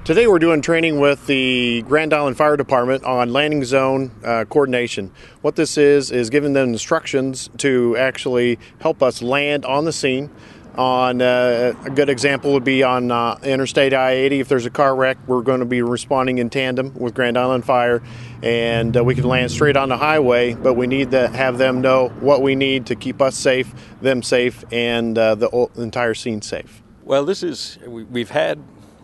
Today we're doing training with the Grand Island Fire Department on landing zone coordination. What this is giving them instructions to actually help us land on the scene. A good example would be on Interstate I-80. If there's a car wreck, we're going to be responding in tandem with Grand Island Fire, and we can land straight on the highway, but we need to have them know what we need to keep us safe, them safe, and the entire scene safe. Well, we've had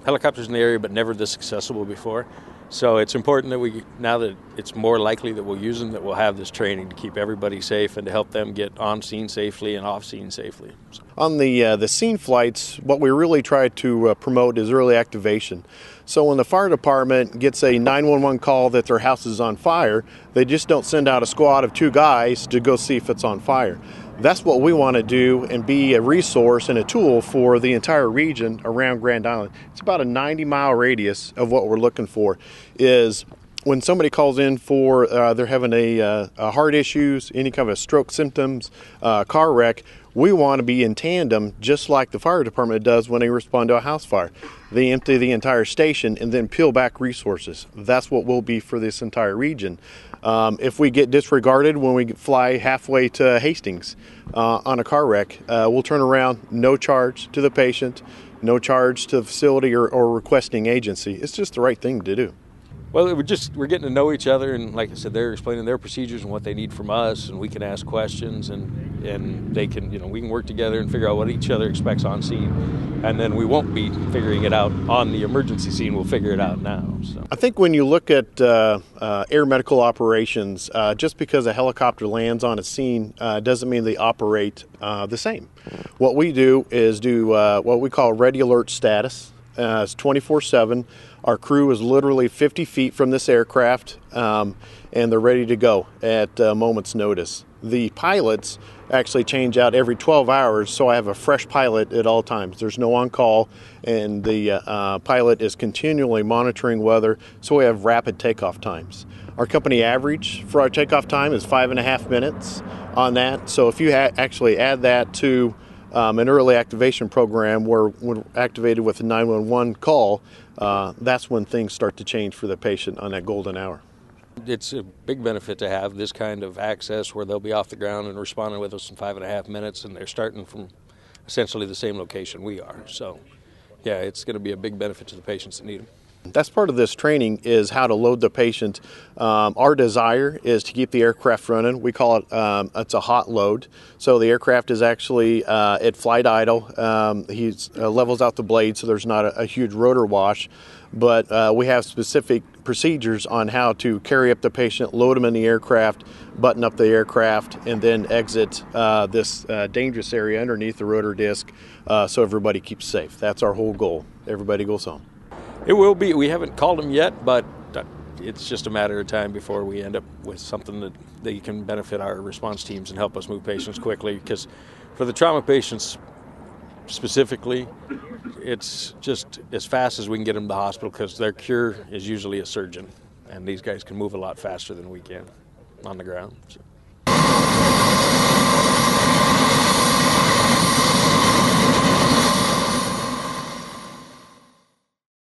helicopters in the area, but never this accessible before. So it's important that now that it's more likely that we'll use them, that we'll have this training to keep everybody safe and to help them get on scene safely and off scene safely. On the scene flights, what we really try to promote is early activation. So when the fire department gets a 911 call that their house is on fire, they just don't send out a squad of 2 guys to go see if it's on fire. That's what we want to do and be a resource and a tool for the entire region around Grand Island. It's about a 90-mile radius of what we're looking for is when somebody calls in for they're having a heart issues, any kind of stroke symptoms, car wreck. We want to be in tandem just like the fire department does when they respond to a house fire. They empty the entire station and then peel back resources. That's what we'll be for this entire region. If we get disregarded when we fly halfway to Hastings on a car wreck, we'll turn around, no charge to the patient, no charge to the facility or requesting agency. It's just the right thing to do. Well, we're getting to know each other, and like I said, they're explaining their procedures and what they need from us, and we can ask questions, and they can, we can work together and figure out what each other expects on scene, and then we won't be figuring it out on the emergency scene. We'll figure it out now. So I think when you look at air medical operations, just because a helicopter lands on a scene doesn't mean they operate the same. What we do is what we call ready alert status. It's 24/7. Our crew is literally 50 feet from this aircraft, and they're ready to go at a moment's notice. The pilots actually change out every 12 hours, so I have a fresh pilot at all times. There's no on-call, and the pilot is continually monitoring weather, so we have rapid takeoff times. Our company average for our takeoff time is 5.5 minutes on that, so if you actually add that to an early activation program where we're activated with a 911 call, that's when things start to change for the patient on that golden hour. It's a big benefit to have this kind of access where they'll be off the ground and responding with us in 5.5 minutes, and they're starting from essentially the same location we are. So, yeah, it's going to be a big benefit to the patients that need them. That's part of this training is how to load the patient. Our desire is to keep the aircraft running. We call it, it's a hot load. So the aircraft is actually at flight idle. He levels out the blade so there's not a huge rotor wash. But we have specific procedures on how to carry up the patient, load them in the aircraft, button up the aircraft, and then exit this dangerous area underneath the rotor disc so everybody keeps safe. That's our whole goal. Everybody goes home. It will be. We haven't called them yet, but it's just a matter of time before we end up with something that they can benefit our response teams and help us move patients quickly. Because for the trauma patients specifically, it's just as fast as we can get them to the hospital because their cure is usually a surgeon. And these guys can move a lot faster than we can on the ground. So.